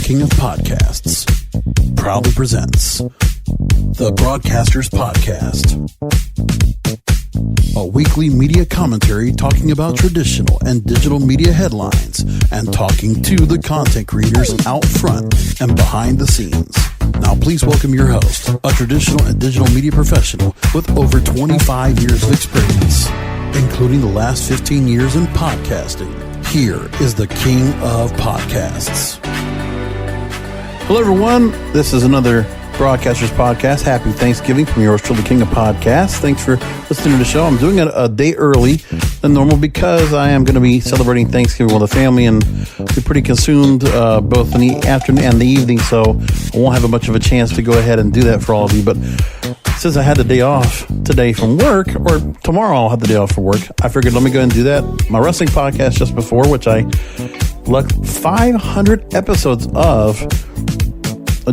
King of Podcasts proudly presents the Broadcasters Podcast, a weekly media commentary talking about traditional and digital media headlines and talking to the content creators out front and behind the scenes. Now please welcome your host, a traditional and digital media professional with over 25 years of experience, including the last 15 years in podcasting. Here is the King of Podcasts. Hello, everyone. This is another Broadcasters Podcast. Happy Thanksgiving from yours truly, King of Podcasts. Thanks for listening to the show. I'm doing it a day early than normal because I am going to be celebrating Thanksgiving with the family and be pretty consumed both in the afternoon and the evening, so I won't have much of a chance to go ahead and do that for all of you. But since I had the day off today from work, or tomorrow I'll have the day off from work, I figured let me go ahead and do that. My wrestling podcast just before, which I looked 500 episodes of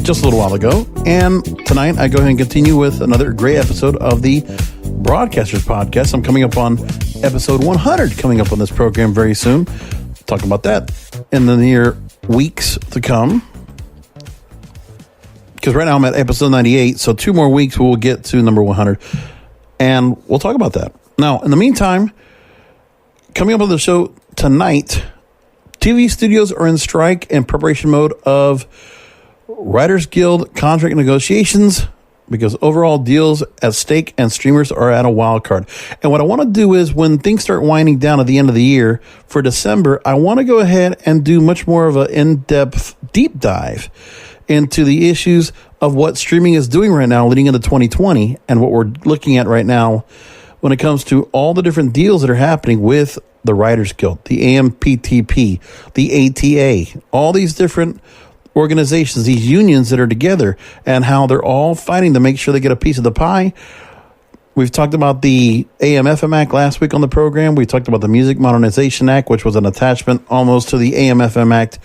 just a little while ago. And tonight I go ahead and continue with another great episode of the Broadcasters Podcast. I'm coming up on episode 100 coming up on this program very soon. Talk about that in the near weeks to come. Because right now I'm at episode 98, so 2 more weeks we'll get to number 100. And we'll talk about that. Now, in the meantime, coming up on the show tonight, TV studios are in strike and preparation mode of Writers Guild contract negotiations because overall deals at stake and streamers are at a wild card. And what I want to do is when things start winding down at the end of the year for December, I want to go ahead and do much more of an in-depth deep dive into the issues of what streaming is doing right now leading into 2020 and what we're looking at right now when it comes to all the different deals that are happening with the Writers Guild, the AMPTP, the ATA, all these different organizations, these unions that are together, and how they're all fighting to make sure they get a piece of the pie. We've talked about the AMFM Act last week on the program. We talked about the Music Modernization Act, which was an attachment almost to the AMFM Act,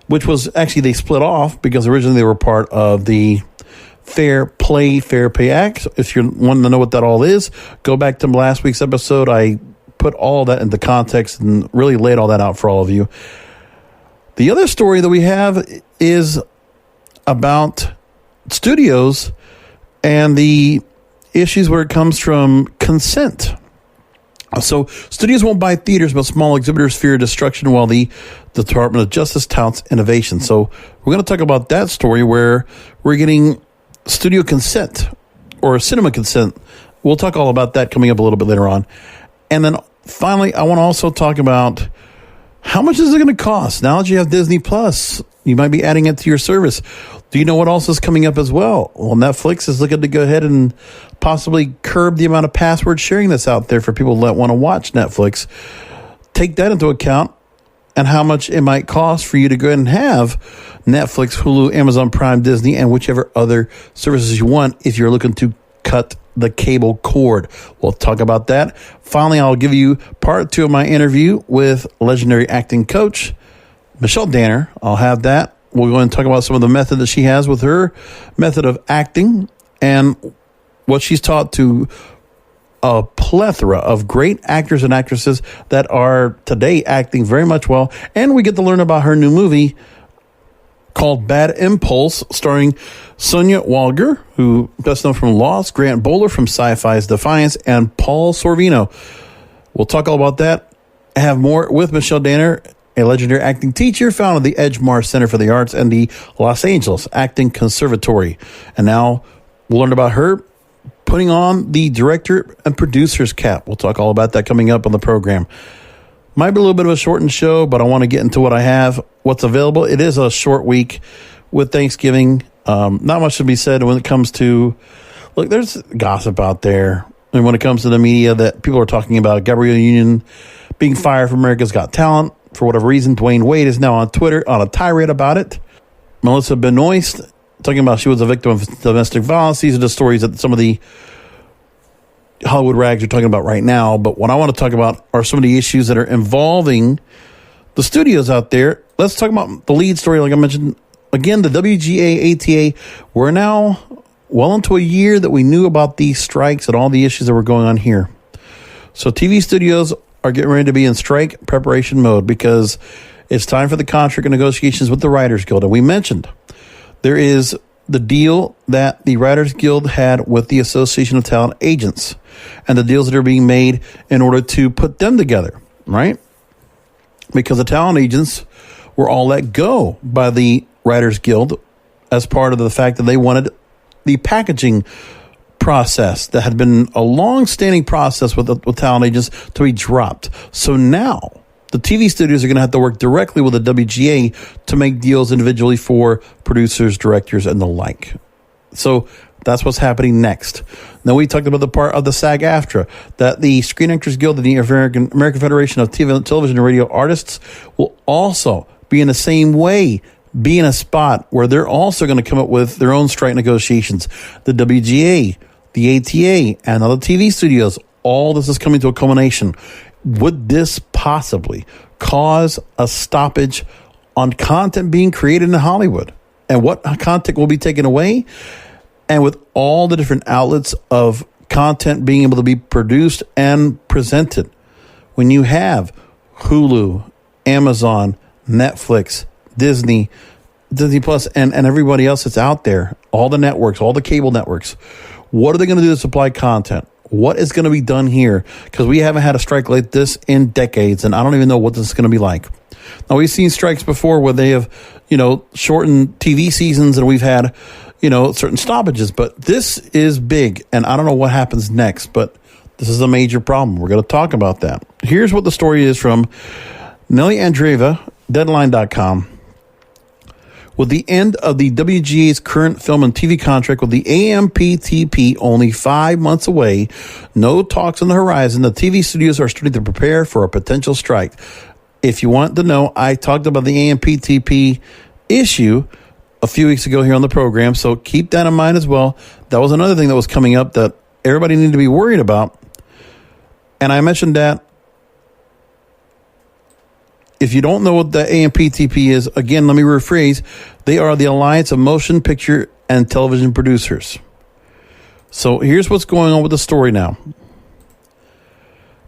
which was actually they split off because originally they were part of the Fair Pay Act. If you're wanting to know what that all is, go back to last week's episode. I put all that into context and really laid all that out for all of you. The other story that we have is about studios and the issues where it comes from consent. So studios won't buy theaters, but small exhibitors fear destruction while the Department of Justice touts innovation. So we're going to talk about that story where we're getting studio consent or cinema consent. We'll talk all about that coming up a little bit later on. And then finally, I want to also talk about how much is it going to cost? Now that you have Disney Plus, you might be adding it to your service. Do you know what else is coming up as well? Well, Netflix is looking to go ahead and possibly curb the amount of password sharing that's out there for people that want to watch Netflix. Take that into account and how much it might cost for you to go ahead and have Netflix, Hulu, Amazon Prime, Disney, and whichever other services you want if you're looking to cut the cable cord. We'll talk about that. Finally, I'll give you part 2 of my interview with legendary acting coach Michelle Danner. I'll have that. We'll go and talk about some of the method that she has with her method of acting and what she's taught to a plethora of great actors and actresses that are today acting very much well. And we get to learn about her new movie called Bad Impulse, starring Sonya Walger, who best known from Lost, Grant Bowler from Syfy's Defiance, and Paul Sorvino. We'll talk all about that. I have more with Michelle Danner, a legendary acting teacher, founded the Edgemar Center for the Arts and the Los Angeles Acting Conservatory. And now we'll learn about her putting on the director and producer's cap. We'll talk all about that coming up on the program. Might be a little bit of a shortened show, but I want to get into what I have, what's available. It is a short week with Thanksgiving. Not much to be said when it comes to, look, there's gossip out there. And when it comes to the media that people are talking about, Gabrielle Union being fired from America's Got Talent for whatever reason. Dwayne Wade is now on Twitter on a tirade about it. Melissa Benoist talking about she was a victim of domestic violence. These are the stories that some of the Hollywood rags are talking about right now. But what I want to talk about are some of the issues that are involving the studios out there. Let's talk about the lead story. Like I mentioned, again, the WGA, ATA, we're now well into a year that we knew about these strikes and all the issues that were going on here. So TV studios are getting ready to be in strike preparation mode because It's time for the contract negotiations with the Writers Guild. And we mentioned there is the deal that the Writers Guild had with the Association of Talent Agents and the deals that are being made in order to put them together, right? Because the talent agents were all let go by the Writers Guild as part of the fact that they wanted the packaging process that had been a long-standing process with talent agents to be dropped. So now the TV studios are going to have to work directly with the WGA to make deals individually for producers, directors, and the like. So that's what's happening next. Then we talked about the part of the SAG-AFTRA, that the Screen Actors Guild and the American Federation of Television and Radio Artists will also be in the same way, be in a spot where they're also going to come up with their own strike negotiations. The WGA, the ATA, and other TV studios, all this is coming to a culmination. Would this possibly cause a stoppage on content being created in Hollywood? And what content will be taken away? And with all the different outlets of content being able to be produced and presented, when you have Hulu, Amazon, Netflix, Disney Plus, and everybody else that's out there, all the networks, all the cable networks, what are they going to do to supply content? What is going to be done here? Because we haven't had a strike like this in decades, and I don't even know what this is going to be like. Now, we've seen strikes before where they have, shortened TV seasons, and we've had, certain stoppages. But this is big, and I don't know what happens next, but this is a major problem. We're going to talk about that. Here's what the story is from Nelly Andreeva, Deadline.com. With the end of the WGA's current film and TV contract with the AMPTP only 5 months away, no talks on the horizon, the TV studios are starting to prepare for a potential strike. If you want to know, I talked about the AMPTP issue a few weeks ago here on the program, so keep that in mind as well. That was another thing that was coming up that everybody needed to be worried about. And I mentioned that. If you don't know what the AMPTP is, again, let me rephrase. They are the Alliance of Motion Picture and Television Producers. So here's what's going on with the story now.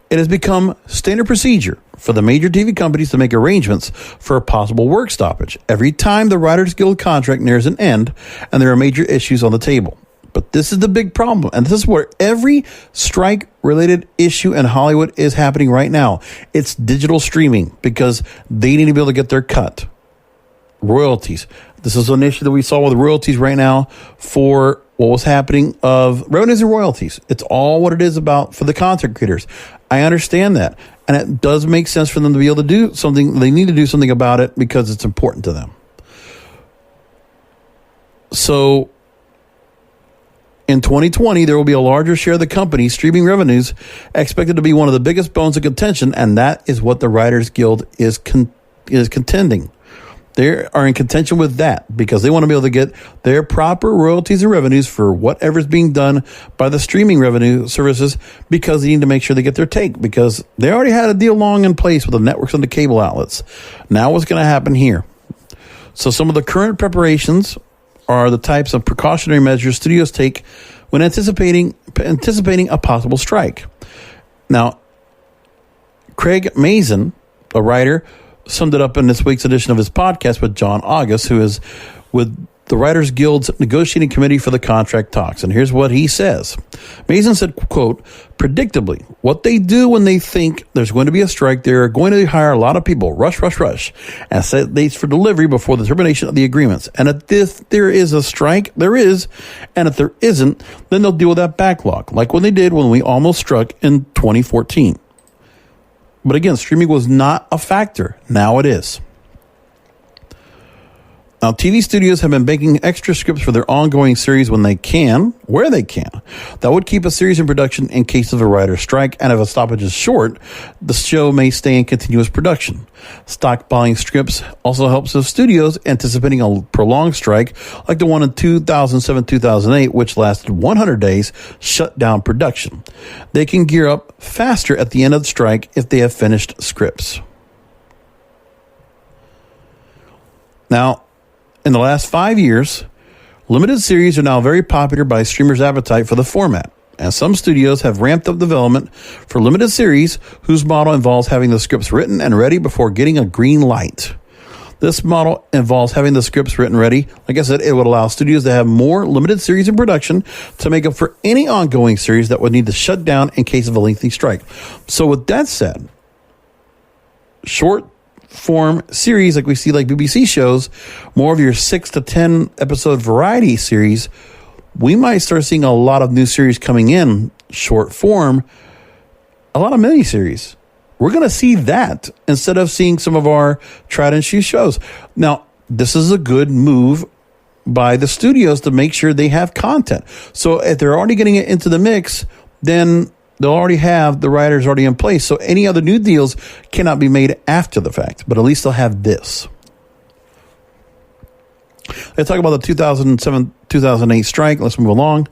It has become standard procedure for the major TV companies to make arrangements for a possible work stoppage every time the Writers Guild contract nears an end and there are major issues on the table. But this is the big problem, and this is where every strike-related issue in Hollywood is happening right now. It's digital streaming, because they need to be able to get their cut. Royalties. This is an issue that we saw with royalties right now for what was happening of revenues and royalties. It's all what it is about for the content creators. I understand that, and it does make sense for them to be able to do something. They need to do something about it because it's important to them. So in 2020, there will be a larger share of the company's streaming revenues expected to be one of the biggest bones of contention, and that is what the Writers Guild is contending. They are in contention with that because they want to be able to get their proper royalties and revenues for whatever is being done by the streaming revenue services, because they need to make sure they get their take, because they already had a deal long in place with the networks and the cable outlets. Now what's going to happen here? So some of the current preparations are the types of precautionary measures studios take when anticipating a possible strike. Now, Craig Mazin, a writer, summed it up in this week's edition of his podcast with John August, who is with the Writers Guild's negotiating committee for the contract talks. And here's what he says. Mazin said, quote, predictably, what they do when they think there's going to be a strike, they're going to hire a lot of people, rush, and set dates for delivery before the termination of the agreements. And if there is a strike, there is. And if there isn't, then they'll deal with that backlog, like when they did when we almost struck in 2014. But again, streaming was not a factor. Now it is. Now, TV studios have been making extra scripts for their ongoing series when they can, where they can. That would keep a series in production in case of a writer's strike, and if a stoppage is short, the show may stay in continuous production. Stockpiling scripts also helps the studios anticipating a prolonged strike, like the one in 2007-2008, which lasted 100 days, shut down production. They can gear up faster at the end of the strike if they have finished scripts. Now, in the last 5 years, limited series are now very popular by streamers' appetite for the format. And some studios have ramped up development for limited series whose model involves having the scripts written and ready before getting a green light. This model involves having the scripts written ready. Like I said, it would allow studios to have more limited series in production to make up for any ongoing series that would need to shut down in case of a lengthy strike. So with that said, short form series like we see like BBC shows, more of your 6 to 10 episode variety series, we might start seeing a lot of new series coming in short form, a lot of miniseries. We're going to see that instead of seeing some of our tried and true shows. Now, this is a good move by the studios to make sure they have content. So if they're already getting it into the mix, then they'll already have the writers already in place. So any other new deals cannot be made after the fact, but at least they'll have this. Let's talk about the 2007-2008 strike. Let's move along.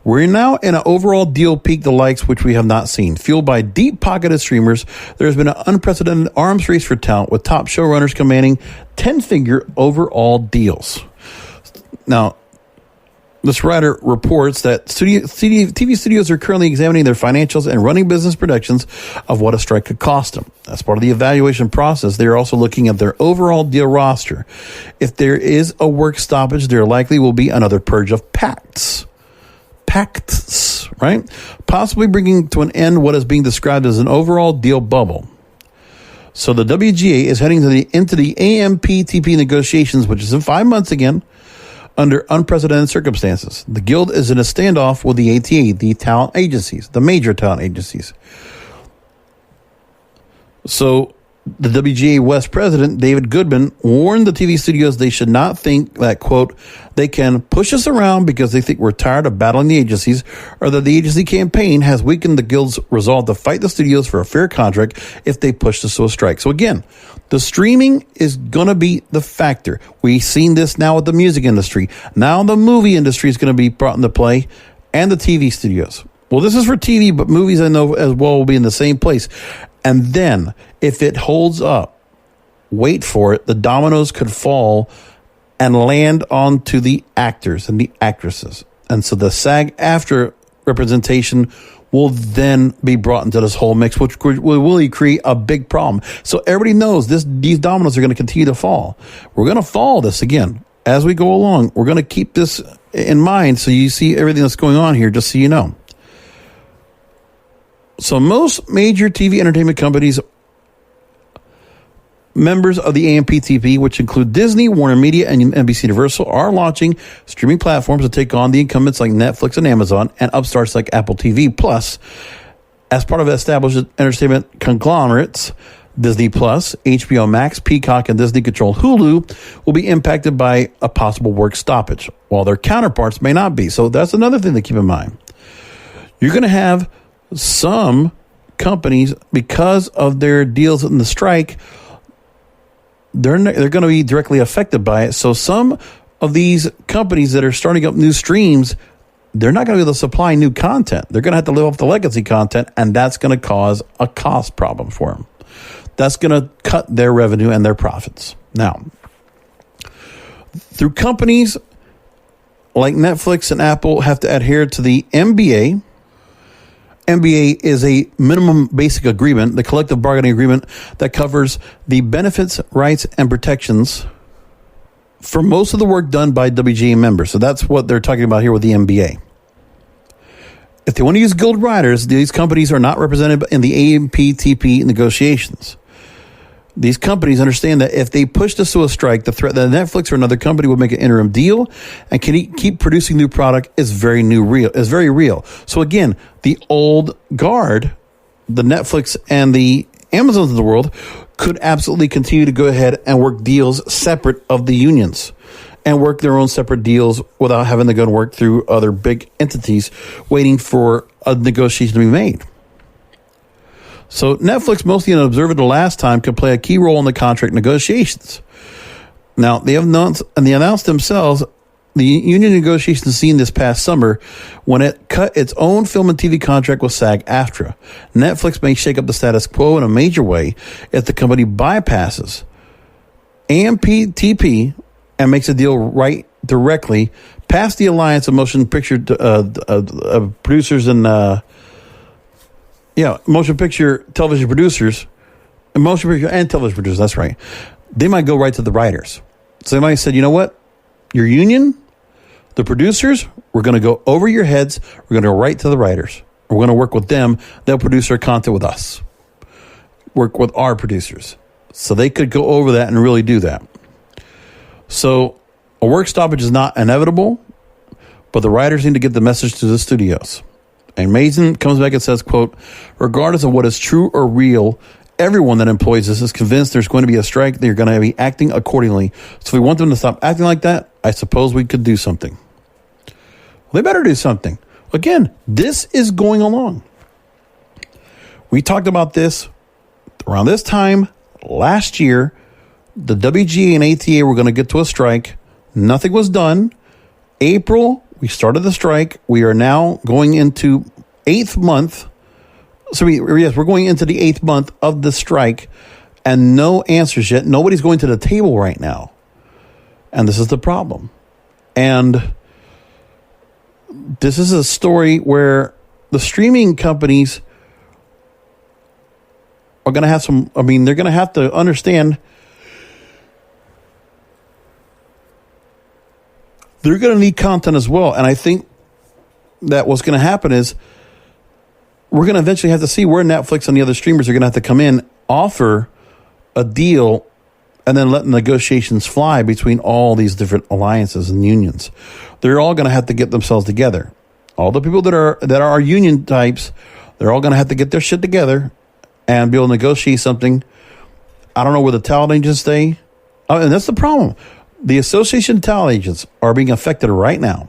We're now in an overall deal peak, the likes which we have not seen. Fueled by deep-pocketed streamers, there has been an unprecedented arms race for talent, with top showrunners commanding 10-figure overall deals. Now, this writer reports that TV studios are currently examining their financials and running business projections of what a strike could cost them. As part of the evaluation process, they are also looking at their overall deal roster. If there is a work stoppage, there likely will be another purge of pacts, right? Possibly bringing to an end what is being described as an overall deal bubble. So the WGA is heading into the AMPTP negotiations, which is in 5 months again, under unprecedented circumstances. The Guild is in a standoff with the ATA, the talent agencies, the major talent agencies. So the WGA West president, David Goodman, warned the TV studios they should not think that, quote, they can push us around because they think we're tired of battling the agencies, or that the agency campaign has weakened the Guild's resolve to fight the studios for a fair contract if they push us to a strike. So again, the streaming is going to be the factor. We've seen this now with the music industry. Now the movie industry is going to be brought into play, and the TV studios. Well, this is for TV, but movies I know as well will be in the same place. And then, if it holds up, wait for it, the dominoes could fall and land onto the actors and the actresses. And so the SAG-AFTRA representation will then be brought into this whole mix, which will really create a big problem. So everybody knows these dominoes are going to continue to fall. We're going to follow this again as we go along. We're going to keep this in mind so you see everything that's going on here, just so you know. So most major TV entertainment companies, members of the AMPTP, which include Disney, Warner Media, and NBC Universal, are launching streaming platforms to take on the incumbents like Netflix and Amazon and upstarts like Apple TV Plus. As part of established entertainment conglomerates, Disney Plus, HBO Max, Peacock, and Disney-controlled Hulu will be impacted by a possible work stoppage, while their counterparts may not be. So that's another thing to keep in mind. You're going to have some companies, because of their deals in the strike, they're going to be directly affected by it. So some of these companies that are starting up new streams, they're not going to be able to supply new content. They're going to have to live off the legacy content, and that's going to cause a cost problem for them. That's going to cut their revenue and their profits. Now, through companies like Netflix and Apple have to adhere to the MBA. MBA is a minimum basic agreement, the collective bargaining agreement that covers the benefits, rights, and protections for most of the work done by WGA members. So that's what they're talking about here with the MBA. If they want to use Guild riders, these companies are not represented in the AMPTP negotiations. These companies understand that if they push this to a strike, the threat that Netflix or another company would make an interim deal and can keep producing new product is very real. So again, the old guard, the Netflix and the Amazons of the world, could absolutely continue to go ahead and work deals separate of the unions and work their own separate deals without having to go and work through other big entities waiting for a negotiation to be made. So Netflix, mostly an observer the last time, could play a key role in the contract negotiations. Now, they announced themselves the union negotiations seen this past summer when it cut its own film and TV contract with SAG-AFTRA. Netflix may shake up the status quo in a major way if the company bypasses AMPTP and makes a deal right directly passed the Alliance of Motion Picture Producers and motion picture television producers, and motion picture and television producers. That's right. They might go right to the writers. So they might have said, you know what, your union, the producers, we're going to go over your heads. We're going to go right to the writers. We're going to work with them. They'll produce their content with us. Work with our producers. So they could go over that and really do that. So a work stoppage is not inevitable, but the writers need to get the message to the studios. And Mason comes back and says, quote, regardless of what is true or real, everyone that employs us is convinced there's going to be a strike. They're going to be acting accordingly. So if we want them to stop acting like that, I suppose we could do something. Well, they better do something. Again, this is going along. We talked about this around this time last year. The WGA and ATA were going to get to a strike. Nothing was done. April, we started the strike. We are now going into 8th month. So we're going into the 8th month of the strike and no answers yet. Nobody's going to the table right now. And this is the problem. And this is a story where the streaming companies are going to have they're going to have to understand they're going to need content as well. And I think that what's going to happen is we're going to eventually have to see where Netflix and the other streamers are going to have to come in, offer a deal, and then let negotiations fly between all these different alliances and unions. They're all going to have to get themselves together. All the people that are union types, they're all going to have to get their shit together and be able to negotiate something. I don't know where the talent agents stay. And that's the problem. The Association of Talent Agents are being affected right now.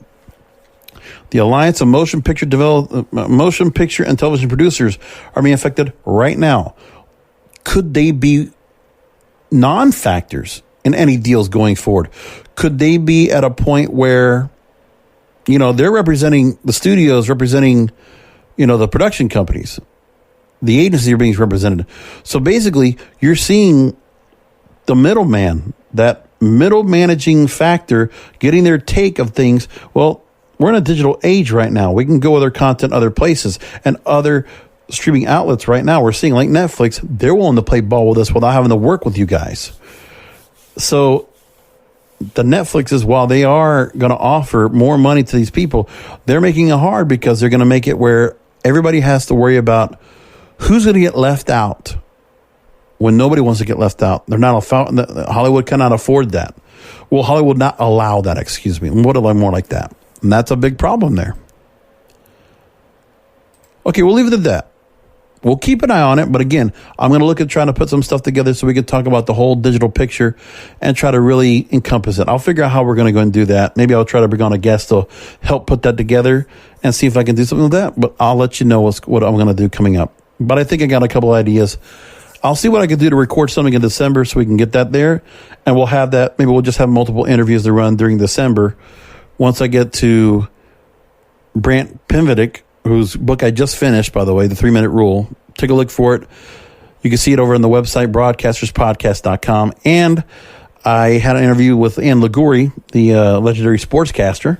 The Alliance of Motion Picture and Television Producers are being affected right now. Could they be non-factors in any deals going forward? Could they be at a point where, they're representing the studios, representing, the production companies, the agencies are being represented. So basically, you're seeing the middleman, that middle managing factor, getting their take of things. Well, we're in a digital age right now. We can go with our content other places and other streaming outlets right now. We're seeing like Netflix, they're willing to play ball with us without having to work with you guys. So the Netflixes, while they are going to offer more money to these people, they're making it hard because they're going to make it where everybody has to worry about who's going to get left out when nobody wants to get left out. They're not Hollywood cannot afford that. Well, Hollywood not allow that, excuse me. What more like that? And that's a big problem there. Okay, we'll leave it at that. We'll keep an eye on it. But again, I'm going to look at trying to put some stuff together so we can talk about the whole digital picture and try to really encompass it. I'll figure out how we're going to go and do that. Maybe I'll try to bring on a guest to help put that together and see if I can do something with that. But I'll let you know what I'm going to do coming up. But I think I got a couple ideas. I'll see what I can do to record something in December so we can get that there. And we'll have that. Maybe we'll just have multiple interviews to run during December. Once I get to Brant Pinvidic, whose book I just finished, by the way, The 3-Minute Rule. Take a look for it. You can see it over on the website, broadcasterspodcast.com. And I had an interview with Ann Liguori, the legendary sportscaster.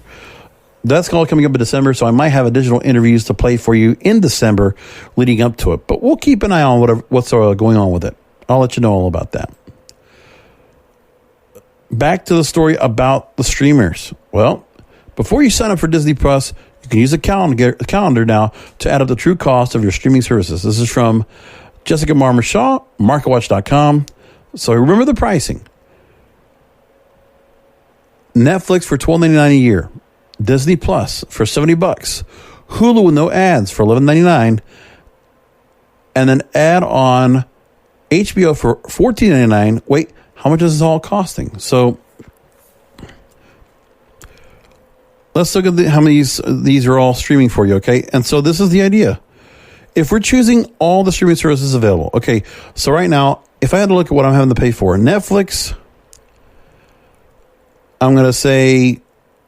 That's all coming up in December, so I might have additional interviews to play for you in December leading up to it. But we'll keep an eye on what's going on with it. I'll let you know all about that. Back to the story about the streamers. Well, before you sign up for Disney Plus, you can use a calendar now to add up the true cost of your streaming services. This is from Jessica Marmor-Shaw, MarketWatch.com. So remember the pricing. Netflix for $12.99 a year. Disney Plus for $70. Hulu with no ads for $11.99. And then add on HBO for $14.99. Wait, how much is this all costing? So let's look at how many these are all streaming for you, okay? And so this is the idea. If we're choosing all the streaming services available, okay, so right now, if I had to look at what I'm having to pay for, Netflix, I'm going to say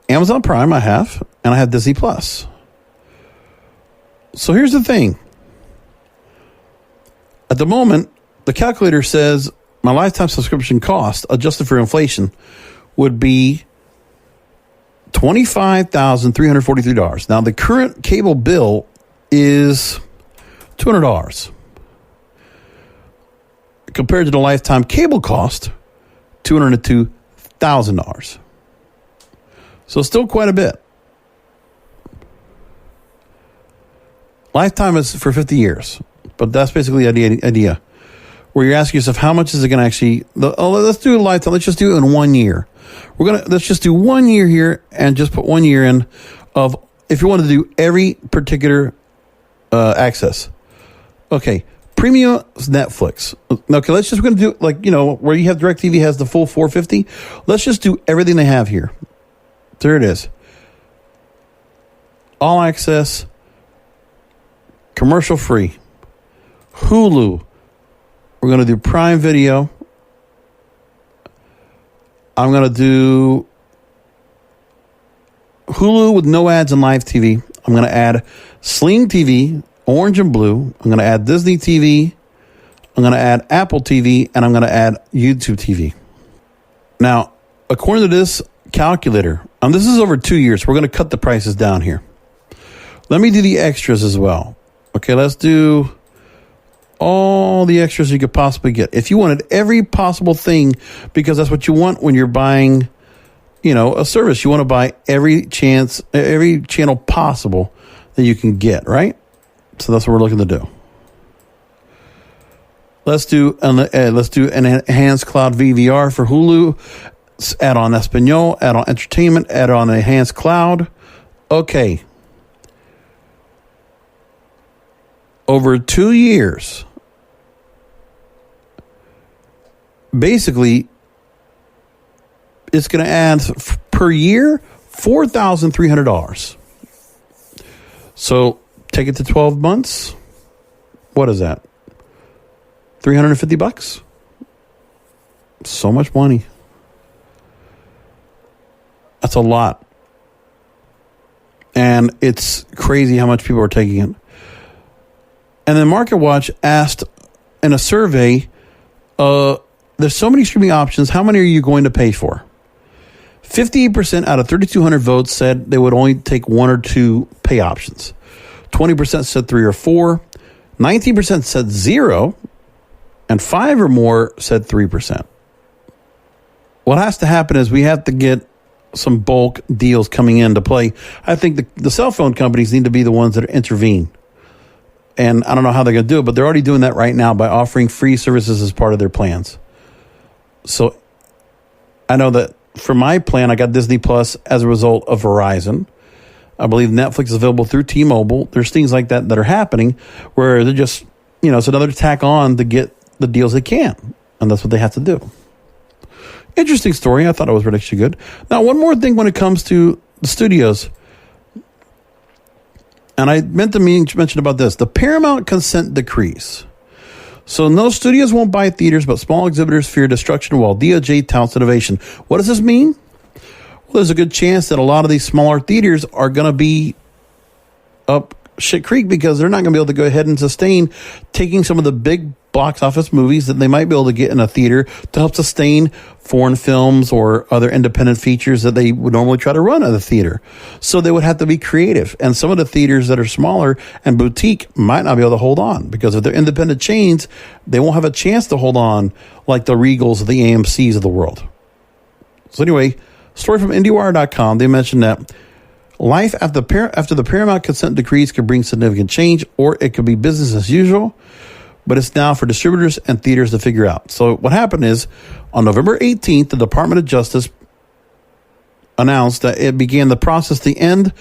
Amazon Prime I have, and I have Disney Plus. So here's the thing. At the moment, the calculator says my lifetime subscription cost, adjusted for inflation, would be $25,343. Now, the current cable bill is $200. Compared to the lifetime cable cost, $202,000. So still quite a bit. Lifetime is for 50 years, but that's basically the idea. Where you're asking yourself, how much is it going to actually? Let's do a lifetime. Let's just do it in 1 year. Let's just do 1 year here and just put 1 year in of if you want to do every particular access. Okay, premium Netflix. Okay, we're going to do where you have DirecTV has the full 450. Let's just do everything they have here. There it is. All access, commercial free. Hulu. We're going to do Prime Video. I'm going to do Hulu with no ads and live TV. I'm going to add Sling TV, orange and blue. I'm going to add Disney TV. I'm going to add Apple TV. And I'm going to add YouTube TV. Now, according to this calculator, and this is over 2 years, we're going to cut the prices down here. Let me do the extras as well. Okay, let's do all the extras you could possibly get. If you wanted every possible thing, because that's what you want when you're buying, a service. You want to buy every channel possible that you can get, right? So that's what we're looking to do. Let's do an enhanced cloud VVR for Hulu. Add on Espanol, add on entertainment, add on enhanced cloud. Okay. Over 2 years, basically, it's going to add per year $4,300. So take it to 12 months. What is that? $350? So much money. That's a lot. And it's crazy how much people are taking it. And then MarketWatch asked in a survey, there's so many streaming options, how many are you going to pay for? 58% out of 3,200 votes said they would only take one or two pay options. 20% said 3 or 4. 19% said 0. And 5 or more said 3%. What has to happen is we have to get some bulk deals coming into play. I think the cell phone companies need to be the ones that intervene. And I don't know how they're going to do it, but they're already doing that right now by offering free services as part of their plans. So I know that for my plan, I got Disney Plus as a result of Verizon. I believe Netflix is available through T-Mobile. There's things like that are happening where they're just, it's another tack on to get the deals they can. And that's what they have to do. Interesting story. I thought it was really actually good. Now, one more thing when it comes to the studios. And I meant to mention about this. The Paramount Consent Decrees. So no studios won't buy theaters, but small exhibitors fear destruction while DOJ touts innovation. What does this mean? Well, there's a good chance that a lot of these smaller theaters are going to be up shit creek because they're not going to be able to go ahead and sustain taking some of the big box office movies that they might be able to get in a theater to help sustain foreign films or other independent features that they would normally try to run at a theater. So they would have to be creative. And some of the theaters that are smaller and boutique might not be able to hold on because if they're independent chains, they won't have a chance to hold on like the Regals or the AMCs of the world. So anyway, story from Indiewire.com. They mentioned that life after the Paramount Consent Decrees could bring significant change, or it could be business as usual. But it's now for distributors and theaters to figure out. So what happened is, on November 18th, the Department of Justice announced that it began the process to end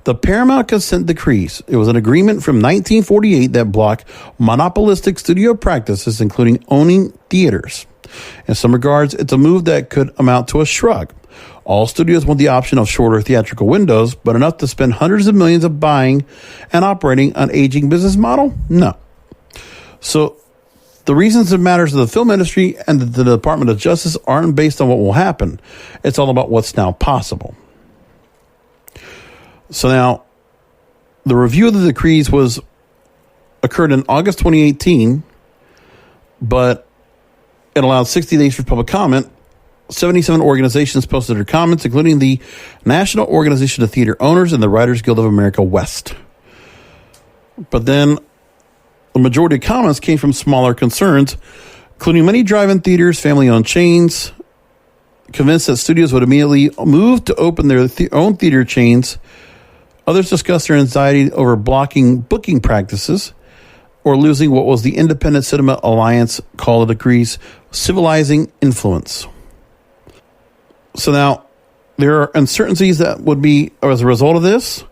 the Paramount Consent Decrees. It was an agreement from 1948 that blocked monopolistic studio practices, including owning theaters. In some regards, it's a move that could amount to a shrug. All studios want the option of shorter theatrical windows, but enough to spend hundreds of millions of buying and operating an aging business model? No. So the reasons it matters to the film industry and the Department of Justice aren't based on what will happen. It's all about what's now possible. So now, the review of the decrees occurred in August 2018, but it allowed 60 days for public comment. 77 organizations posted their comments, including the National Organization of Theater Owners and the Writers Guild of America West. But then the majority of comments came from smaller concerns, including many drive-in theaters, family-owned chains, convinced that studios would immediately move to open their own theater chains. Others discussed their anxiety over blocking booking practices or losing what was the Independent Cinema Alliance called the decrees civilizing influence. So now, there are uncertainties that would be as a result of this.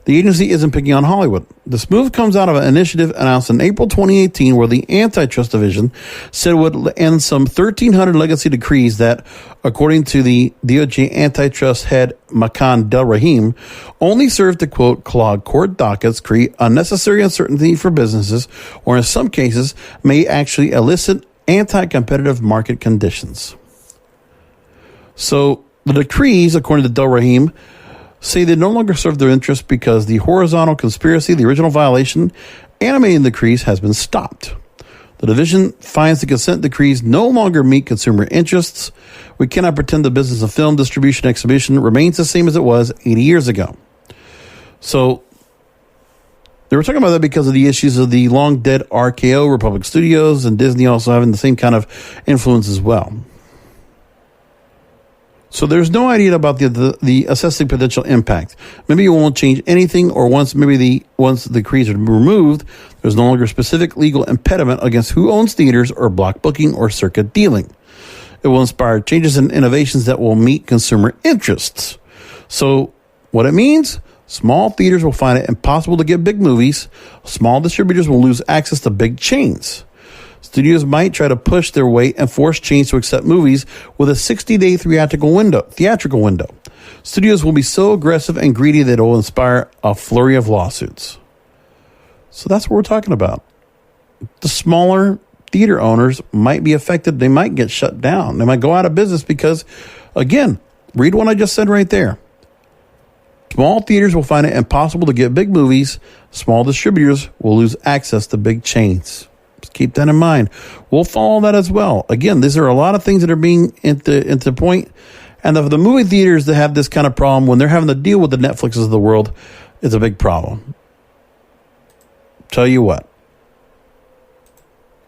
The agency isn't picking on Hollywood. This move comes out of an initiative announced in April 2018 where the Antitrust Division said it would end some 1,300 legacy decrees that, according to the DOJ antitrust head Makan Del Rahim, only serve to, quote, clog court dockets, create unnecessary uncertainty for businesses, or in some cases may actually elicit anti-competitive market conditions. So the decrees, according to Del Rahim, say they no longer serve their interests because the horizontal conspiracy, the original violation, animating the decrees has been stopped. The division finds the consent decrees no longer meet consumer interests. We cannot pretend the business of film distribution exhibition remains the same as it was 80 years ago. So they were talking about that because of the issues of the long dead RKO, Republic Studios, and Disney also having the same kind of influence as well. So there's no idea about the assessing potential impact. Maybe it won't change anything, or once the decrees are removed, there's no longer a specific legal impediment against who owns theaters or block booking or circuit dealing. It will inspire changes and innovations that will meet consumer interests. So what it means, small theaters will find it impossible to get big movies. Small distributors will lose access to big chains. Studios might try to push their weight and force chains to accept movies with a 60-day theatrical window. Studios will be so aggressive and greedy that it will inspire a flurry of lawsuits. So that's what we're talking about. The smaller theater owners might be affected. They might get shut down. They might go out of business because, again, read what I just said right there. Small theaters will find it impossible to get big movies. Small distributors will lose access to big chains. Just keep that in mind. We'll follow that as well. Again, these are a lot of things that are being into point. And the movie theaters that have this kind of problem, when they're having to deal with the Netflixes of the world, is a big problem. Tell you what.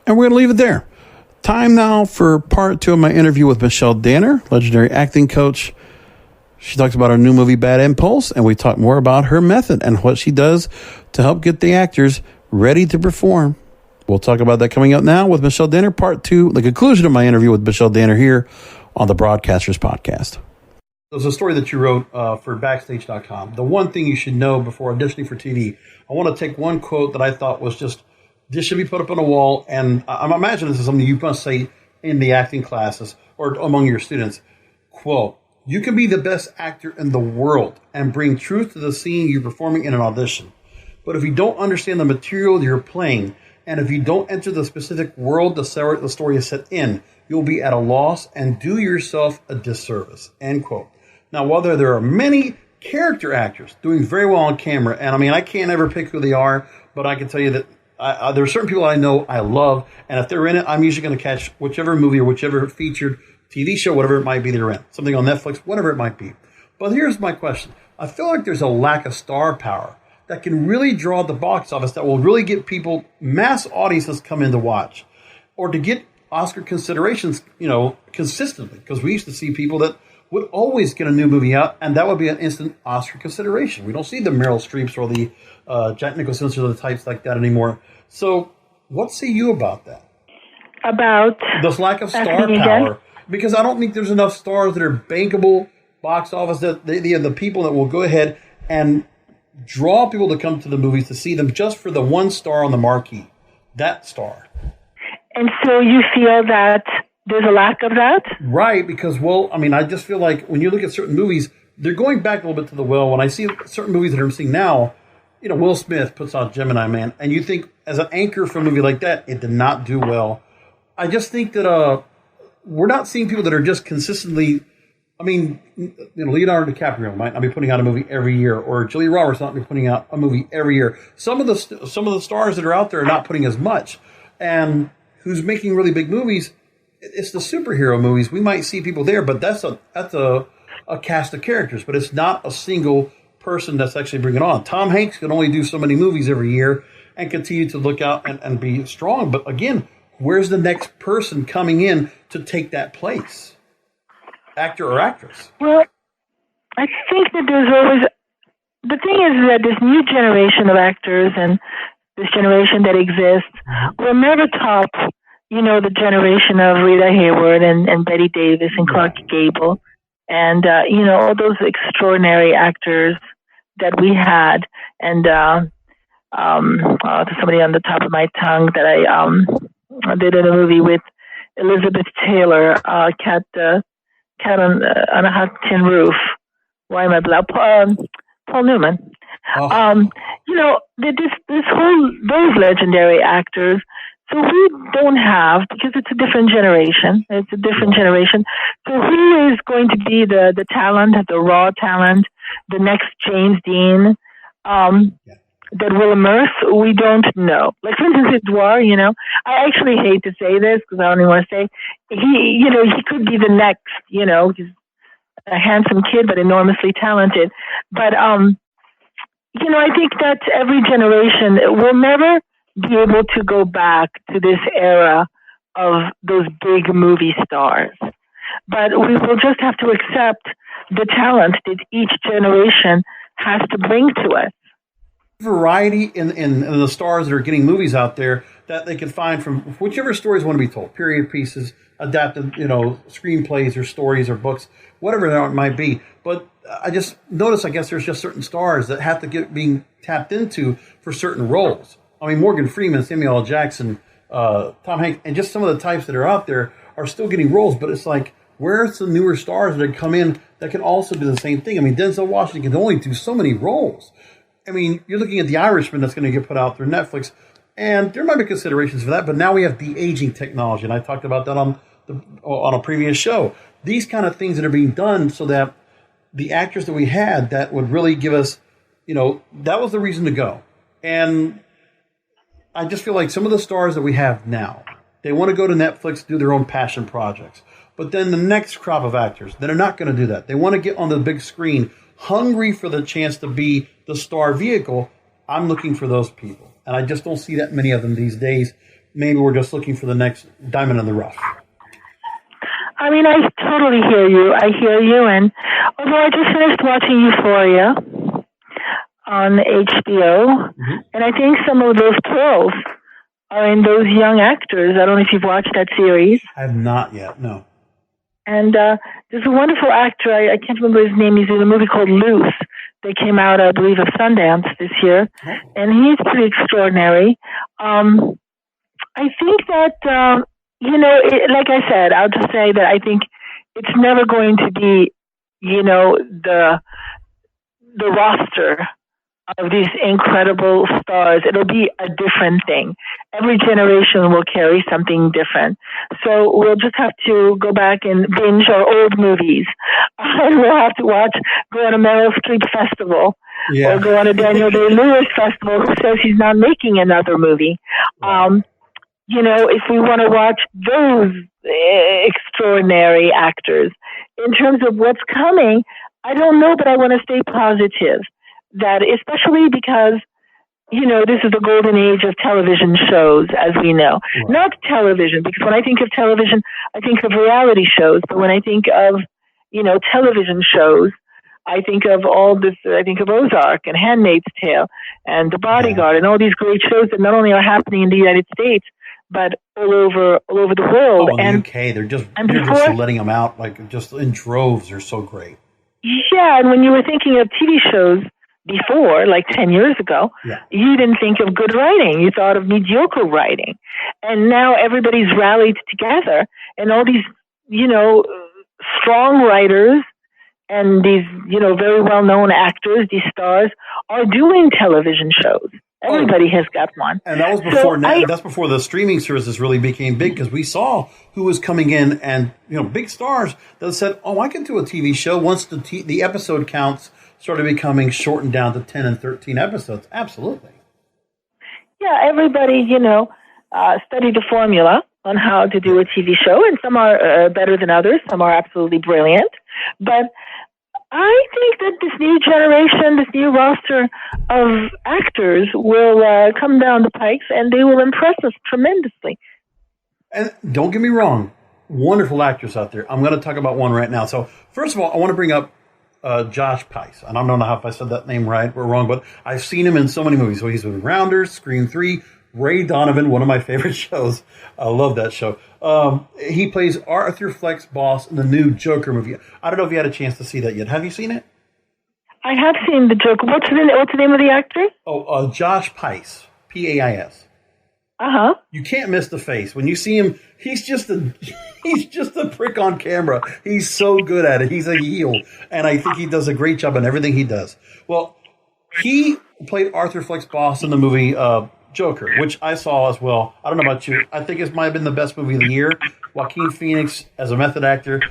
And we're going to leave it there. Time now for part 2 of my interview with Michelle Danner, legendary acting coach. She talks about her new movie, Bad Impulse, and we talk more about her method and what she does to help get the actors ready to perform. We'll talk about that coming up now with Michelle Danner, part 2, the conclusion of my interview with Michelle Danner here on the Broadcasters Podcast. There's a story that you wrote for Backstage.com. The one thing you should know before auditioning for TV. I want to take one quote that I thought was just, this should be put up on a wall, and I'm imagining this is something you must say in the acting classes or among your students. Quote, you can be the best actor in the world and bring truth to the scene you're performing in an audition. But if you don't understand the material you're playing, and if you don't enter the specific world the story is set in, you'll be at a loss and do yourself a disservice, end quote. Now, whether there are many character actors doing very well on camera, and I mean, I can't ever pick who they are, but I can tell you that there are certain people I know I love, and if they're in it, I'm usually going to catch whichever movie or whichever featured TV show, whatever it might be they're in, something on Netflix, whatever it might be. But here's my question. I feel like there's a lack of star power that can really draw the box office, that will really get people, mass audiences come in to watch, or to get Oscar considerations, consistently. Because we used to see people that would always get a new movie out, and that would be an instant Oscar consideration. We don't see the Meryl Streeps or the Jack Nicholsons or the types like that anymore. So what say you about that? About this lack of star power? Because I don't think there's enough stars that are bankable box office, that the people that will go ahead and draw people to come to the movies to see them just for the one star on the marquee, that star. And so you feel that there's a lack of that? Right, because, I just feel like when you look at certain movies, they're going back a little bit to the well. When I see certain movies that I'm seeing now, Will Smith puts out Gemini Man, and you think as an anchor for a movie like that, it did not do well. I just think that we're not seeing people that are just consistently, Leonardo DiCaprio might not be putting out a movie every year, or Julia Roberts not be putting out a movie every year. Some of the stars that are out there are not putting as much. And who's making really big movies, it's the superhero movies. We might see people there, but that's a cast of characters, but it's not a single person that's actually bringing it on. Tom Hanks can only do so many movies every year and continue to look out and be strong. But again, where's the next person coming in to take that place? Actor or actress? Well, I think that there's always, the thing is that this new generation of actors and this generation that exists will never top, the generation of Rita Hayworth and Betty Davis and Clark Gable and, all those extraordinary actors that we had. And somebody on the top of my tongue that I did in a movie with Elizabeth Taylor, Cat on a Hot Tin Roof. Why am I blank? Paul Newman. Oh. Those legendary actors. So we don't have, because it's a different generation. It's a different generation. So who is going to be the talent, the raw talent, the next James Dean that will immerse? We don't know. Like, for instance, Edgemar, I actually hate to say this because I only want to say he could be the next, he's a handsome kid, but enormously talented. But, I think that every generation will never be able to go back to this era of those big movie stars. But we will just have to accept the talent that each generation has to bring to us. Variety in the stars that are getting movies out there that they can find from whichever stories want to be told, period pieces, adapted, screenplays or stories or books, whatever that might be. But I just noticed, I guess there's just certain stars that have to get being tapped into for certain roles. I mean, Morgan Freeman, Samuel L. Jackson, Tom Hanks, and just some of the types that are out there are still getting roles. But it's like, where's the newer stars that come in that can also do the same thing? I mean, Denzel Washington can only do so many roles. I mean, you're looking at The Irishman that's going to get put out through Netflix, and there might be considerations for that. But now we have de-aging technology, and I talked about that on a previous show. These kind of things that are being done so that the actors that we had that would really give us, that was the reason to go. And I just feel like some of the stars that we have now, they want to go to Netflix, do their own passion projects. But then the next crop of actors that are not going to do that. They want to get on the big screen, hungry for the chance to be the star vehicle. I'm looking for those people. And I just don't see that many of them these days. Maybe we're just looking for the next diamond in the rough. I mean, I totally hear you. And although I just finished watching Euphoria on HBO, and I think some of those pearls are in those young actors. I don't know if you've watched that series. I have not yet, no. And there's a wonderful actor, I can't remember his name, he's in a movie called Loose. They came out, I believe, of Sundance this year, and he's pretty extraordinary. I think that, like I said, I'll just say that I think it's never going to be, the roster of these incredible stars. It'll be a different thing. Every generation will carry something different. So we'll just have to go back and binge our old movies. And we'll have to go on a Meryl Streep festival or go on a Daniel Day-Lewis festival who says he's not making another movie. If we want to watch those extraordinary actors. In terms of what's coming, I don't know, but I want to stay positive. That especially because, this is the golden age of television shows, as we know. Right. Not television, because when I think of television, I think of reality shows. But when I think of, television shows, I think of all this, I think of Ozark and Handmaid's Tale and The Bodyguard and all these great shows that not only are happening in the United States, but all over the world. Oh, in the UK, they're just letting them out, like just in droves. They're so great. Yeah, and when you were thinking of TV shows before, like 10 years ago, you didn't think of good writing. You thought of mediocre writing. And now everybody's rallied together, and all these, strong writers and these, very well-known actors, these stars, are doing television shows. Everybody has got one. And that was before that's before the streaming services really became big, because we saw who was coming in and, big stars that said, I can do a TV show once the episode counts started becoming shortened down to 10 and 13 episodes. Absolutely. Yeah, everybody, studied the formula on how to do a TV show, and some are better than others. Some are absolutely brilliant. But I think that this new generation, this new roster of actors will come down the pikes, and they will impress us tremendously. And don't get me wrong, wonderful actors out there. I'm going to talk about one right now. So first of all, I want to bring up Josh Pais. And I don't know if I said that name right or wrong, but I've seen him in so many movies. So he's with Rounders, Scream 3, Ray Donovan, one of my favorite shows. I love that show. He plays Arthur Fleck's boss in the new Joker movie. I don't know if you had a chance to see that yet. Have you seen it? I have seen the Joker. What's the name of the actor? Josh Pais, Pais. Uh-huh. You can't miss the face. When you see him, he's just a prick on camera. He's so good at it. He's a heel. And I think he does a great job in everything he does. Well, he played Arthur Fleck's boss in the movie Joker, which I saw as well. I don't know about you. I think it might have been the best movie of the year. Joaquin Phoenix as a method actor.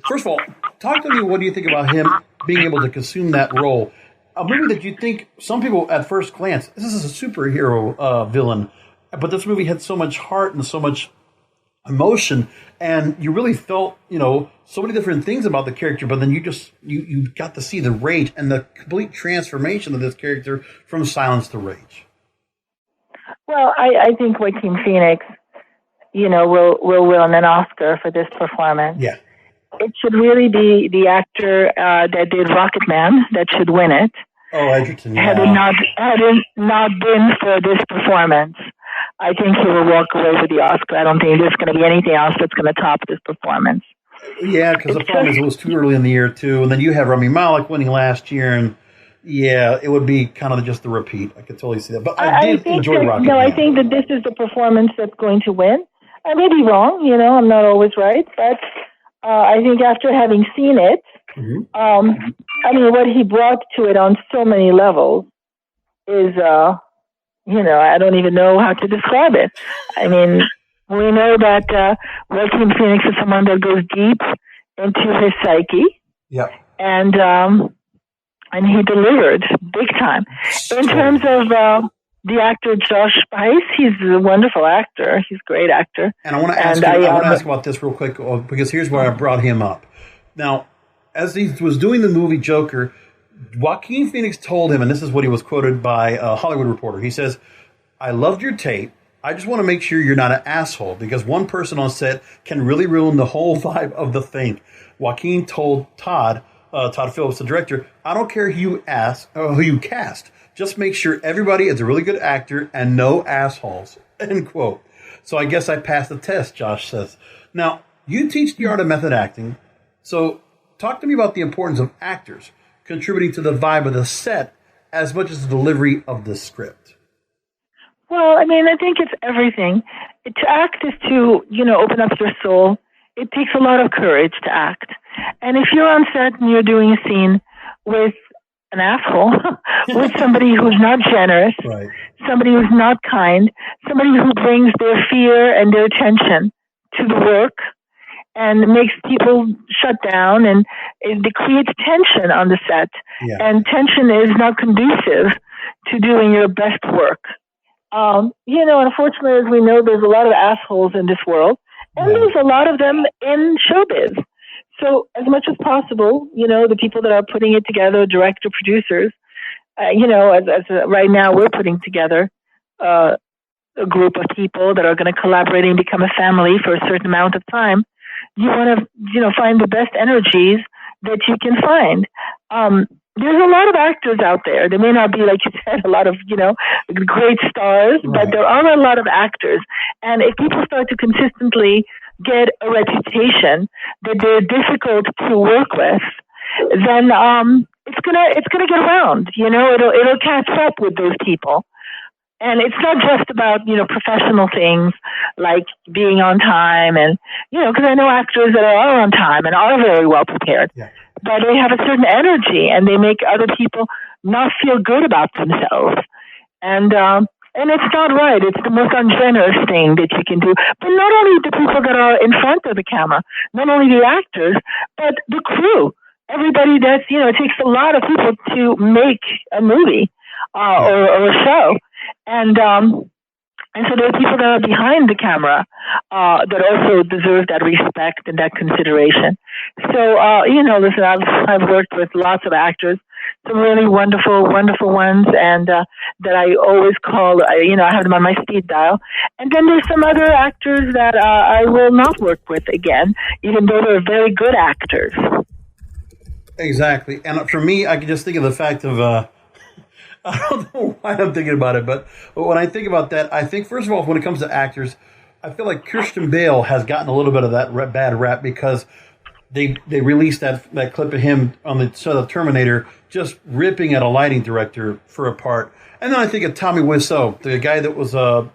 First of all, talk to me. What do you think about him being able to consume that role? A movie that you think some people at first glance, this is a superhero villain. But this movie had so much heart and so much emotion, and you really felt, so many different things about the character. But then you got to see the rage and the complete transformation of this character from silence to rage. Well, I think Joaquin Phoenix, will win an Oscar for this performance. Yeah, it should really be the actor that did Rocket Man that should win it. Oh, Edgerton. Yeah. Had it not been for this performance, I think he will walk away with the Oscar. I don't think there's going to be anything else that's going to top this performance. Yeah, because the problem is it was too early in the year, too. And then you have Rami Malek winning last year, and yeah, it would be kind of just a repeat. I could totally see that. But I did enjoy Rocket Man. I think that this is the performance that's going to win. I may be wrong, I'm not always right, but I think after having seen it, what he brought to it on so many levels is... I don't even know how to describe it. I mean, we know that Joaquin Phoenix is someone that goes deep into his psyche. Yep. And he delivered big time. In terms of the actor Josh Pais, he's a wonderful actor. He's a great actor. And I want to ask about this real quick because here's where I brought him up. Now, as he was doing the movie Joker, Joaquin Phoenix told him, and this is what he was quoted by a Hollywood Reporter. He says, "I loved your tape. I just want to make sure you're not an asshole because one person on set can really ruin the whole vibe of the thing." Joaquin told Todd Phillips, the director, "I don't care who you cast. Just make sure everybody is a really good actor and no assholes." End quote. So I guess I passed the test, Josh says. Now, you teach the art of method acting. So talk to me about the importance of actors contributing to the vibe of the set as much as the delivery of the script. Well, I think it's everything. To act is to, open up your soul. It takes a lot of courage to act. And if you're on set and you're doing a scene with an asshole, with somebody who's not generous, right, somebody who's not kind, somebody who brings their fear and their tension to the work, and makes people shut down, and it creates tension on the set. Yeah. And tension is not conducive to doing your best work. Unfortunately, as we know, there's a lot of assholes in this world, and there's a lot of them in showbiz. So as much as possible, the people that are putting it together, director, producers, right now we're putting together a group of people that are going to collaborate and become a family for a certain amount of time. You want to, find the best energies that you can find. There's a lot of actors out there. There may not be, like you said, a lot of, great stars, right, but there are a lot of actors. And if people start to consistently get a reputation that they're difficult to work with, then it's gonna get around. It'll catch up with those people. And it's not just about, professional things like being on time and, because I know actors that are on time and are very well prepared, but they have a certain energy and they make other people not feel good about themselves. And it's not right. It's the most ungenerous thing that you can do. But not only the people that are in front of the camera, not only the actors, but the crew. Everybody that's, it takes a lot of people to make a movie or a show. And And so there are people that are behind the camera that also deserve that respect and that consideration. So, listen, I've worked with lots of actors, some really wonderful, wonderful ones, and that I always call, I have them on my speed dial. And then there's some other actors that I will not work with again, even though they're very good actors. Exactly. And for me, I can just think of the fact of, I don't know why I'm thinking about it, but when I think about that, I think, first of all, when it comes to actors, I feel like Christian Bale has gotten a little bit of that bad rap because they released that clip of him on the set of Terminator just ripping at a lighting director for a part. And then I think of Tommy Wiseau, the guy that was the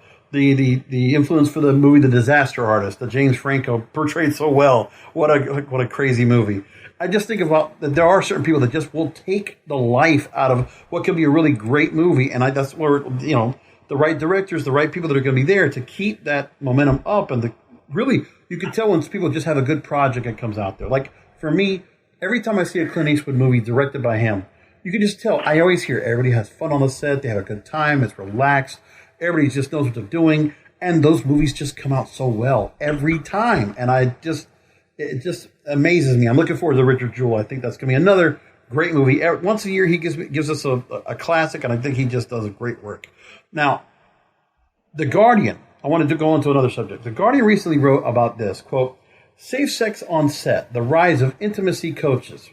influence for the movie The Disaster Artist that James Franco portrayed so well. What a crazy movie. I just think about that there are certain people that just will take the life out of what could be a really great movie, and that's where the right directors, the right people that are going to be there to keep that momentum up, and really you can tell when people just have a good project that comes out there. Like for me, every time I see a Clint Eastwood movie directed by him, you can just tell. I always hear everybody has fun on the set, they have a good time, it's relaxed, everybody just knows what they're doing, and those movies just come out so well every time, and it just amazes me. I'm looking forward to Richard Jewell. I think that's going to be another great movie. Once a year, he gives us a classic, and I think he just does great work. Now, The Guardian. I wanted to go into another subject. The Guardian recently wrote about this, quote, "Safe sex on set, the rise of intimacy coaches.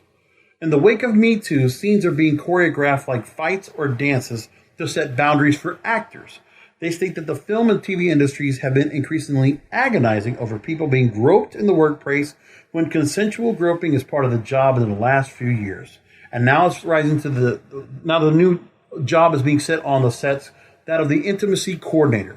In the wake of Me Too, scenes are being choreographed like fights or dances to set boundaries for actors. They state that the film and TV industries have been increasingly agonizing over people being groped in the workplace when consensual groping is part of the job in the last few years. And now it's rising to the new job is being set on the sets, that of the intimacy coordinator.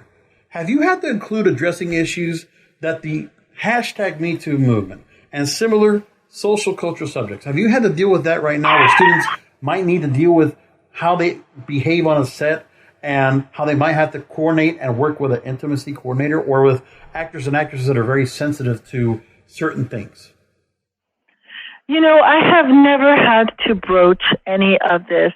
Have you had to include addressing issues that the hashtag MeToo movement and similar social cultural subjects, have you had to deal with that right now where students might need to deal with how they behave on a set and how they might have to coordinate and work with an intimacy coordinator or with actors and actresses that are very sensitive to certain things? I have never had to broach any of this.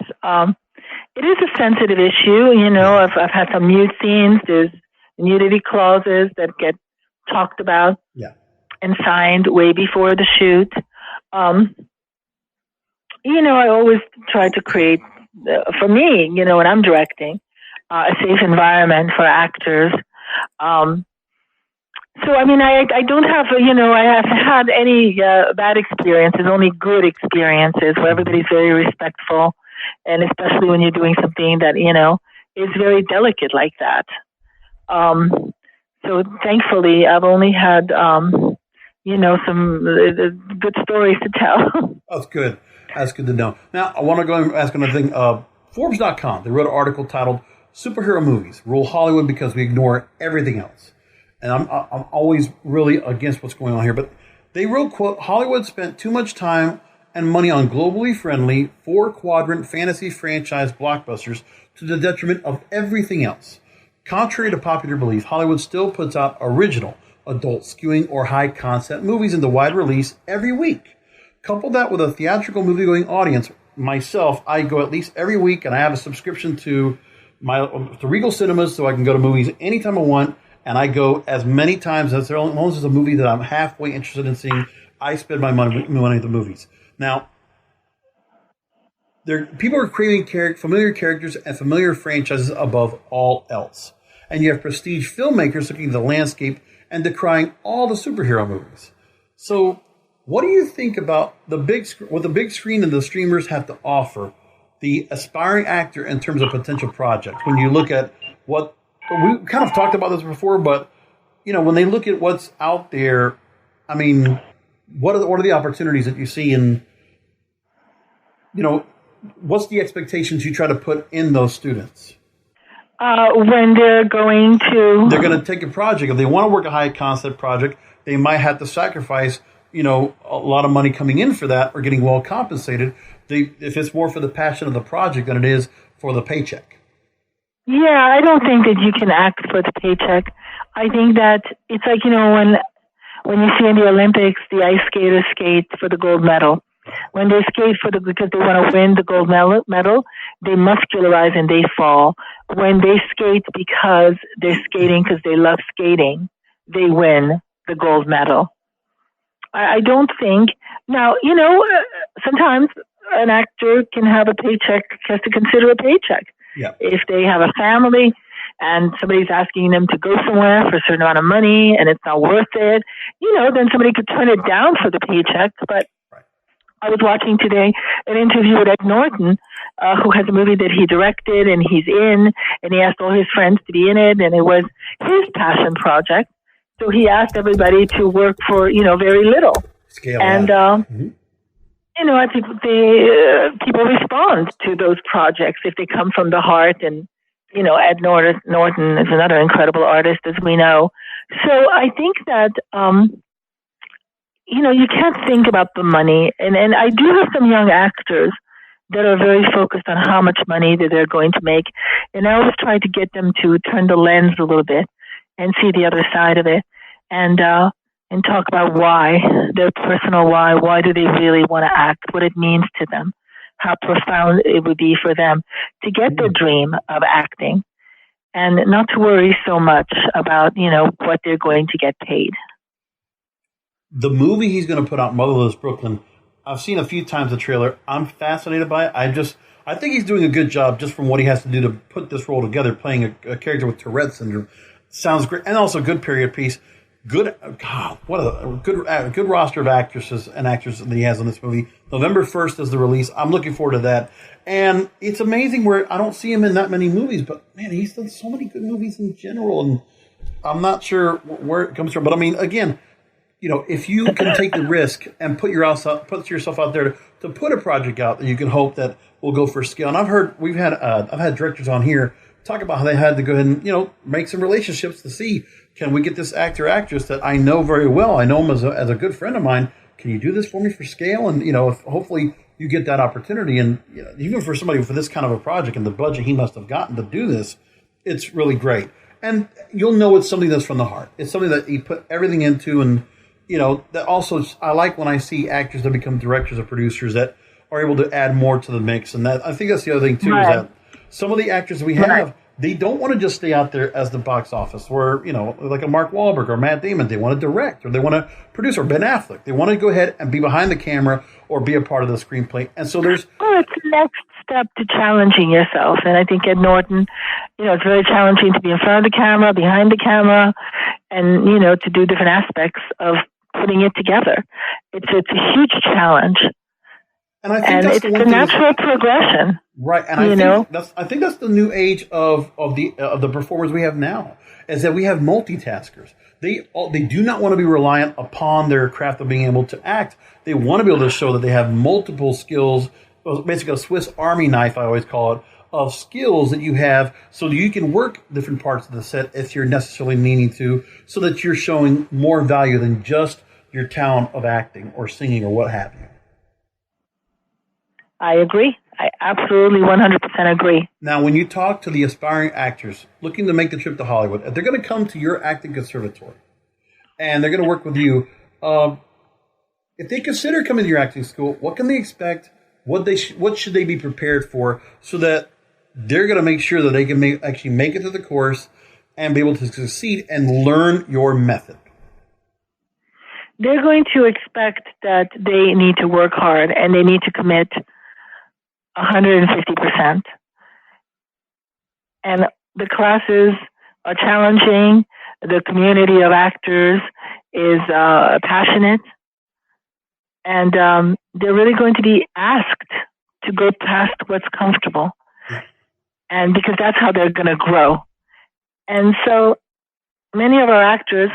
It is a sensitive issue. I've had some nude scenes. There's nudity clauses that get talked about and signed way before the shoot. I always try to create, for me, when I'm directing, a safe environment for actors. So, I don't have, I haven't had any bad experiences, only good experiences where everybody's very respectful, and especially when you're doing something that, is very delicate like that. So thankfully, I've only had, some good stories to tell. That's good. That's good to know. Now, I want to go and ask another thing. Forbes.com, they wrote an article titled "Superhero Movies Rule Hollywood Because We Ignore Everything Else." And I'm always really against what's going on here. But they wrote, quote, "Hollywood spent too much time and money on globally friendly 4-quadrant fantasy franchise blockbusters to the detriment of everything else. Contrary to popular belief, Hollywood still puts out original, adult skewing or high concept movies into wide release every week. Couple that with a theatrical movie-going audience. Myself, I go at least every week, and I have a subscription to Regal Cinemas, so I can go to movies anytime I want, and I go as many times as long as there's a movie that I'm halfway interested in seeing. I spend my money at the movies. Now, people are craving familiar characters and familiar franchises above all else. And you have prestige filmmakers looking at the landscape and decrying all the superhero movies. So, what do you think about what the big screen and the streamers have to offer the aspiring actor in terms of potential projects? When you look at what we kind of talked about this before, but when they look at what's out there, what are the opportunities that you see, and what's the expectations you try to put in those students? When they're going to take a project. If they want to work a high concept project, they might have to sacrifice, a lot of money coming in for that or getting well compensated. If it's more for the passion of the project than it is for the paycheck. Yeah, I don't think that you can act for the paycheck. I think that it's like, when you see in the Olympics, the ice skaters skate for the gold medal. When they skate because they want to win the gold medal, they muscularize and they fall. When they skate because they're skating because they love skating, they win the gold medal. I don't think, now, sometimes an actor can have a paycheck, has to consider a paycheck. Yeah. If they have a family and somebody's asking them to go somewhere for a certain amount of money and it's not worth it, then somebody could turn it down for the paycheck. But I was watching today an interview with Ed Norton, who has a movie that he directed and he's in, and he asked all his friends to be in it, and it was his passion project. So he asked everybody to work for, very little. Scale and, I think people respond to those projects if they come from the heart. And, Ed Norton is another incredible artist, as we know. So I think that, you can't think about the money. And I do have some young actors that are very focused on how much money that they're going to make. And I always try to get them to turn the lens a little bit and see the other side of it, and talk about why, their personal why do they really want to act, what it means to them, how profound it would be for them to get the dream of acting, and not to worry so much about, what they're going to get paid. The movie he's going to put out, Motherless Brooklyn, I've seen a few times the trailer. I'm fascinated by it. I think he's doing a good job just from what he has to do to put this role together, playing a character with Tourette syndrome. Sounds great, and also a good period piece. What a good roster of actresses and actors that he has in this movie. November 1st is the release. I'm looking forward to that. And it's amazing where I don't see him in that many movies, but man, he's done so many good movies in general, and I'm not sure where it comes from. But I mean, again, if you can take the risk and put yourself out there to put a project out that you can hope that will go for scale. And I've had directors on here talk about how they had to go ahead and, make some relationships to see, can we get this actor or actress that I know very well? I know him as a good friend of mine. Can you do this for me for scale? And, if hopefully you get that opportunity. And even for somebody for this kind of a project and the budget he must have gotten to do this, it's really great. And you'll know it's something that's from the heart. It's something that he put everything into. And, that also, I like when I see actors that become directors or producers that are able to add more to the mix. And that, I think that's the other thing too, is that some of the actors we have, they don't want to just stay out there as the box office where, like a Mark Wahlberg or Matt Damon, they want to direct or they want to produce, or Ben Affleck. They want to go ahead and be behind the camera or be a part of the screenplay. And so there's... Well, it's the next step to challenging yourself. And I think Ed Norton, it's very challenging to be in front of the camera, behind the camera, and, to do different aspects of putting it together. It's a huge challenge. And I think that's it's the natural progression. Right, and I think that's the new age of the performers we have now, is that we have multitaskers. They do not want to be reliant upon their craft of being able to act. They want to be able to show that they have multiple skills, basically a Swiss Army knife, I always call it, of skills that you have, so that you can work different parts of the set if you're necessarily needing to, so that you're showing more value than just your talent of acting or singing or what have you. I agree. I absolutely 100% agree. Now, when you talk to the aspiring actors looking to make the trip to Hollywood, if they're going to come to your acting conservatory and they're going to work with you, if they consider coming to your acting school, what can they expect? What should they be prepared for, so that they're going to make sure that they can actually make it to the course and be able to succeed and learn your method? They're going to expect that they need to work hard and they need to commit 150%. And the classes are challenging. The community of actors is passionate. And they're really going to be asked to go past what's comfortable. And because that's how they're going to grow. And so many of our actors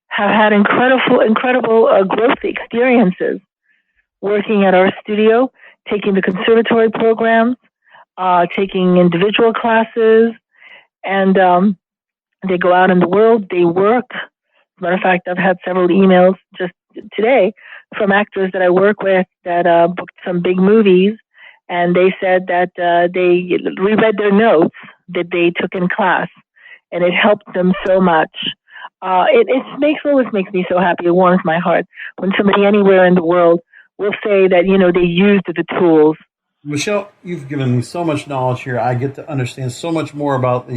have had incredible growth experiences working at our studio, taking the conservatory programs, taking individual classes, and they go out in the world, they work. As a matter of fact, I've had several emails just today from actors that I work with that booked some big movies, and they said that they reread their notes that they took in class, and it helped them so much. It always makes me so happy. It warms my heart when somebody anywhere in the world will say that, they used the tools. Michelle, you've given me so much knowledge here. I get to understand so much more about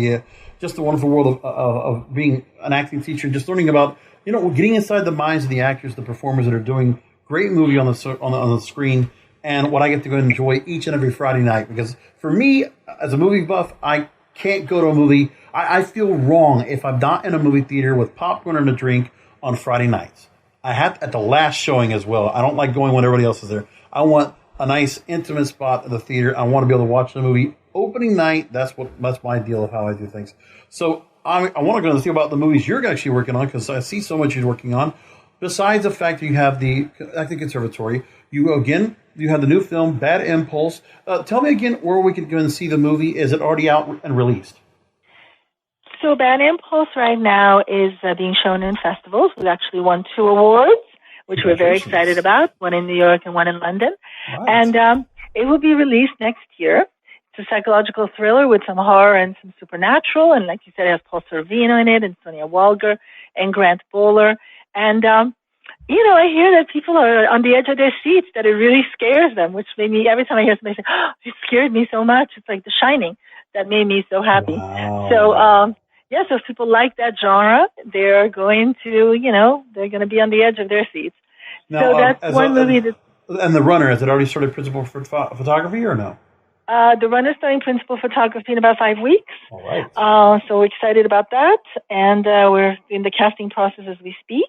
just the wonderful world of being an acting teacher and just learning about, getting inside the minds of the actors, the performers that are doing great movie on the screen, and what I get to go enjoy each and every Friday night. Because for me, as a movie buff, I can't go to a movie. I feel wrong if I'm not in a movie theater with popcorn and a drink on Friday nights. I have at the last showing as well. I don't like going when everybody else is there. I want a nice intimate spot at the theater. I want to be able to watch the movie opening night. That's my deal of how I do things. So I want to go and see about the movies you're actually working on, because I see so much you're working on. Besides the fact that you have the Acting Conservatory, you have the new film Bad Impulse. Tell me again where we can go and see the movie. Is it already out and released? So Bad Impulse right now is being shown in festivals. We've actually won 2 awards, which we're very excited about, one in New York and one in London. Right. And it will be released next year. It's a psychological thriller with some horror and some supernatural. And like you said, it has Paul Sorvino in it, and Sonya Walger, and Grant Bowler. And, I hear that people are on the edge of their seats, that it really scares them, which made me, every time I hear somebody say, oh, it scared me so much. It's like The Shining. That made me so happy. Wow. So, so if people like that genre, they're going to, they're going to be on the edge of their seats. Now, so that's one movie that... And The Runner, has it already started principal for photography or no? The Runner's starting principal photography in about 5 weeks. All right. So we're excited about that. And we're in the casting process as we speak.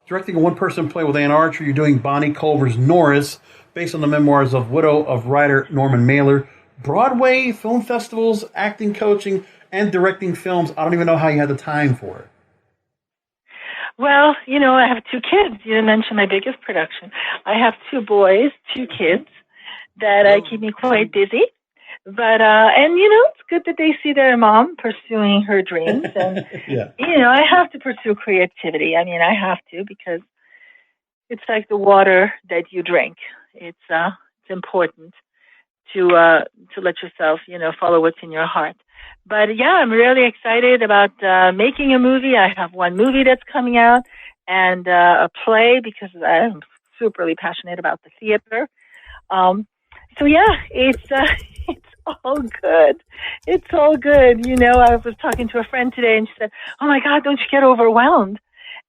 Directing a one-person play with Ann Archer, you're doing Bonnie Culver's Norris, based on the memoirs of widow of writer Norman Mailer. Broadway, film festivals, acting coaching, and directing films. I don't even know how you had the time for it. Well, I have 2 kids. You didn't mention my biggest production. I have 2 boys, 2 kids that keep me quite busy. But, it's good that they see their mom pursuing her dreams. And, yeah. I have to pursue creativity. I mean, I have to, because it's like the water that you drink. It's important to let yourself, follow what's in your heart. But yeah, I'm really excited about making a movie. I have 1 movie that's coming out, and a play, because I'm superly passionate about the theater. So yeah, it's all good. It's all good. I was talking to a friend today, and she said, "Oh my God, don't you get overwhelmed?"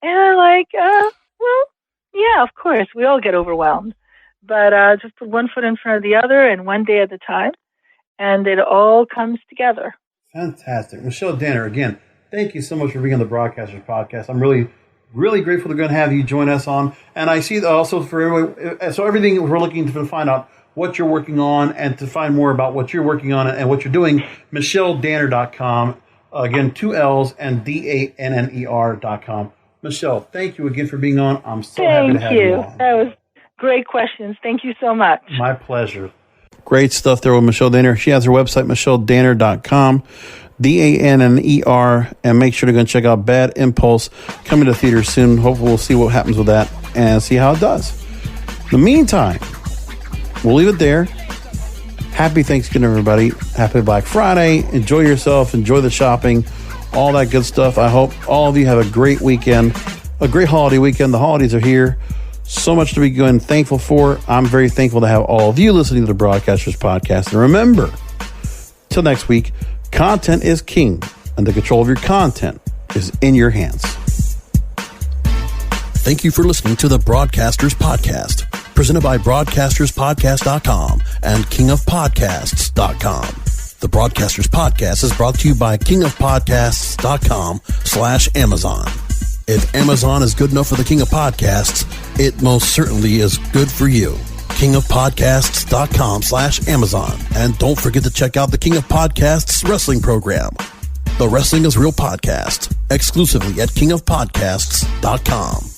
And I'm like, well, yeah, of course, we all get overwhelmed. But just put one foot in front of the other, and one day at a time, and it all comes together. Fantastic. Michelle Danner, again, thank you so much for being on the Broadcasters Podcast. I'm really, really grateful to go and have you join us on. And I see also for everyone, so everything we're looking to find out what you're working on and to find more about what you're working on and what you're doing, MichelleDanner.com. Again, 2 L's and DANNER.com. Michelle, thank you again for being on. I'm so happy to have you on. That was great questions. Thank you so much. My pleasure. Great stuff there with Michelle Danner. She has her website, MichelleDanner.com, DANNER, and make sure to go and check out Bad Impulse, coming to theater soon. Hopefully we'll see what happens with that and see how it does. In the meantime, we'll leave it there. Happy Thanksgiving, everybody. Happy Black Friday. Enjoy yourself. Enjoy the shopping. All that good stuff. I hope all of you have a great weekend, a great holiday weekend. The holidays are here. So much to be good and thankful for. I'm very thankful to have all of you listening to the Broadcasters Podcast. And remember, till next week, content is king, and the control of your content is in your hands. Thank you for listening to the Broadcasters Podcast, presented by BroadcastersPodcast.com and KingofPodcasts.com. The Broadcasters Podcast is brought to you by KingofPodcasts.com/Amazon. If Amazon is good enough for the King of Podcasts, it most certainly is good for you. KingofPodcasts.com/Amazon. And don't forget to check out the King of Podcasts wrestling program. The Wrestling is Real podcast, exclusively at KingofPodcasts.com.